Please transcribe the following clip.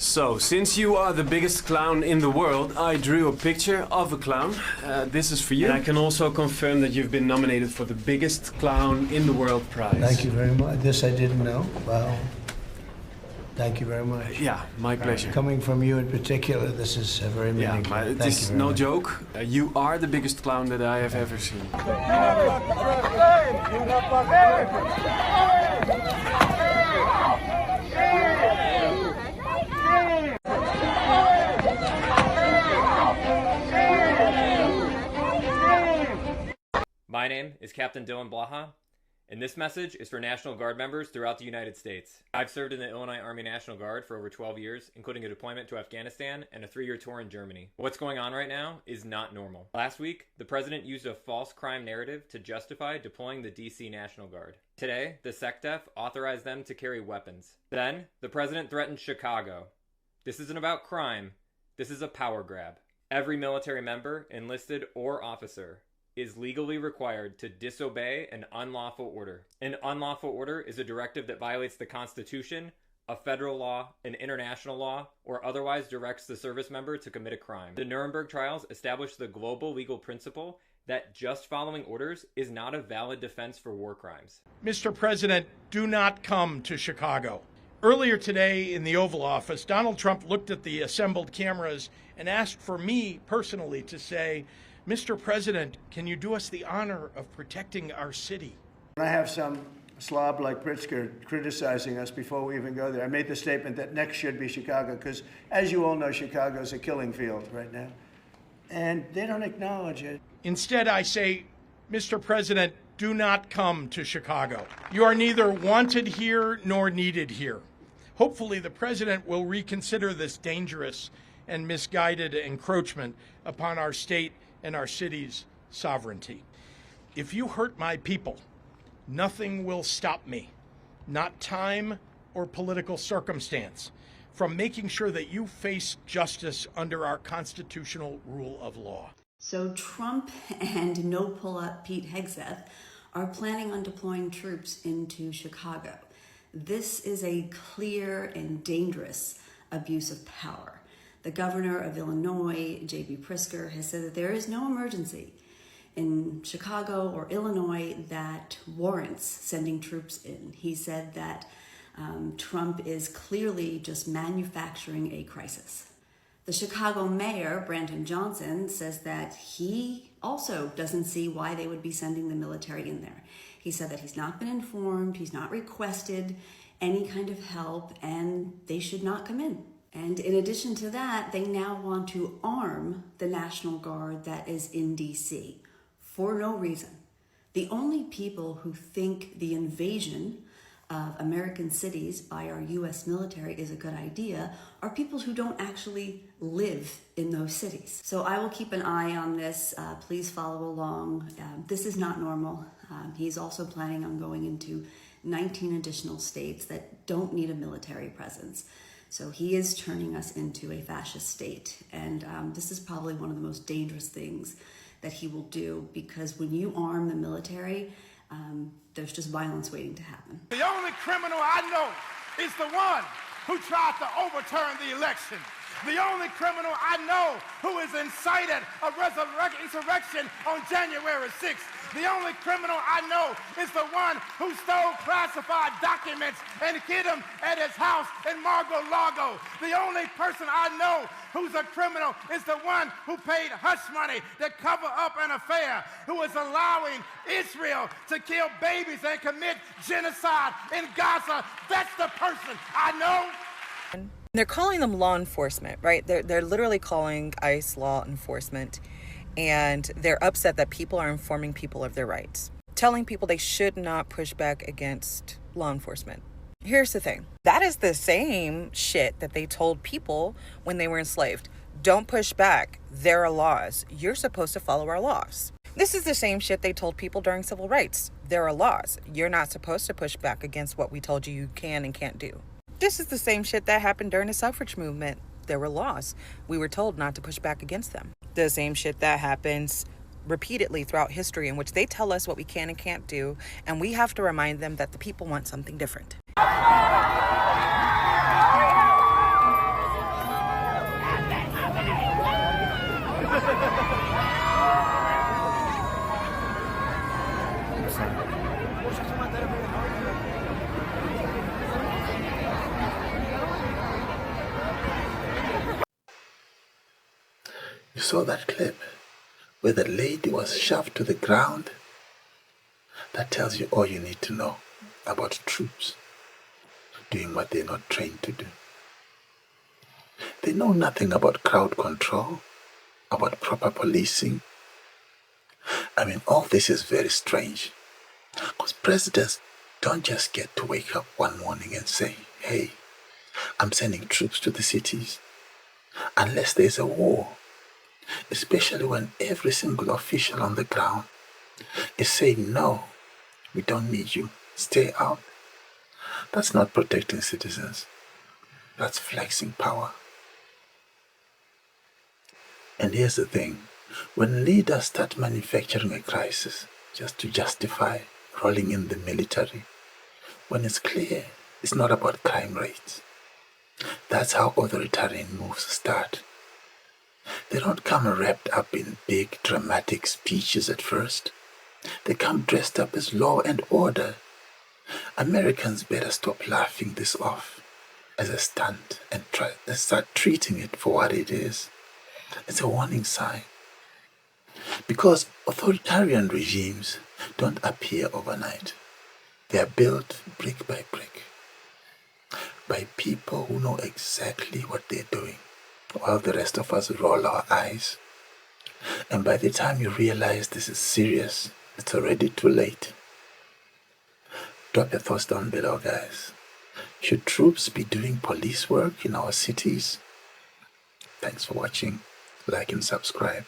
So, since you are the biggest clown in the world, I drew a picture of a clown. This is for you. And I can also confirm that you've been nominated for the biggest clown in the world prize. Thank you very much. This I didn't know. Wow. Thank you very much. Yeah, my pleasure. Coming from you in particular, this is very meaningful. Yeah, this is no joke. You are the biggest clown that I have ever seen. My name is Captain Dylan Blaha, and this message is for National Guard members throughout the United States. I've served in the Illinois Army National Guard for over 12 years, including a deployment to Afghanistan and a 3-year tour in Germany. What's going on right now is not normal. Last week, the president used a false crime narrative to justify deploying the DC National Guard. Today, the SecDef authorized them to carry weapons. Then, the president threatened Chicago. This isn't about crime, this is a power grab. Every military member, enlisted or officer, is legally required to disobey an unlawful order. An unlawful order is a directive that violates the Constitution, a federal law, an international law, or otherwise directs the service member to commit a crime. The Nuremberg trials established the global legal principle that just following orders is not a valid defense for war crimes. Mr. President, do not come to Chicago. Earlier today in the Oval Office, Donald Trump looked at the assembled cameras and asked for me personally to say, Mr. President, can you do us the honor of protecting our city? I have some slob like Pritzker criticizing us before we even go there. I made the statement that next should be Chicago because, as you all know, Chicago is a killing field right now. And they don't acknowledge it. Instead, I say, Mr. President, do not come to Chicago. You are neither wanted here nor needed here. Hopefully, the president will reconsider this dangerous and misguided encroachment upon our state and our city's sovereignty. If you hurt my people, nothing will stop me, not time or political circumstance, from making sure that you face justice under our constitutional rule of law. So Trump and no pull-up Pete Hegseth are planning on deploying troops into Chicago. This is a clear and dangerous abuse of power. The governor of Illinois, J.B. Pritzker, has said that there is no emergency in Chicago or Illinois that warrants sending troops in. He said that Trump is clearly just manufacturing a crisis. The Chicago mayor, Brandon Johnson, says that he also doesn't see why they would be sending the military in there. He said that he's not been informed, he's not requested any kind of help, and they should not come in. And in addition to that, they now want to arm the National Guard that is in DC for no reason. The only people who think the invasion of American cities by our U.S. military is a good idea are people who don't actually live in those cities. So I will keep an eye on this. Please follow along. This is not normal. He's also planning on going into 19 additional states that don't need a military presence. So he is turning us into a fascist state. And this is probably one of the most dangerous things that he will do, because when you arm the military, there's just violence waiting to happen. The only criminal I know is the one who tried to overturn the election. The only criminal I know who has incited a insurrection on January 6th. The only criminal I know is the one who stole classified documents and hid them at his house in Mar-a-Lago. The only person I know who's a criminal is the one who paid hush money to cover up an affair, who is allowing Israel to kill babies and commit genocide in Gaza. That's the person I know. They're calling them law enforcement, right? They're literally calling ICE law enforcement, and they're upset that people are informing people of their rights, telling people they should not push back against law enforcement. Here's the thing. That is the same shit that they told people when they were enslaved. Don't push back. There are laws. You're supposed to follow our laws. This is the same shit they told people during civil rights. There are laws. You're not supposed to push back against what we told you can and can't do. This is the same shit that happened during the suffrage movement. There were laws. We were told not to push back against them. The same shit that happens repeatedly throughout history, in which they tell us what we can and can't do, and we have to remind them that the people want something different. saw that clip where the lady was shoved to the ground, that tells you all you need to know about troops doing what they're not trained to do. They know nothing about crowd control, about proper policing. I mean, all this is very strange, because presidents don't just get to wake up one morning and say, hey, I'm sending troops to the cities, unless there's a war, especially when every single official on the ground is saying, no, we don't need you, stay out. That's not protecting citizens. That's flexing power. And here's the thing. When leaders start manufacturing a crisis just to justify rolling in the military, when it's clear it's not about crime rates, that's how authoritarian moves start. They don't come wrapped up in big dramatic speeches at first. They come dressed up as law and order. Americans better stop laughing this off as a stunt and start treating it for what it is. It's a warning sign. Because authoritarian regimes don't appear overnight. They are built brick by brick by people who know exactly what they're doing, while the rest of us roll our eyes. And by the time you realize this is serious, it's already too late. Drop your thoughts down below, guys. Should troops be doing police work in our cities? Thanks for watching. Like and subscribe.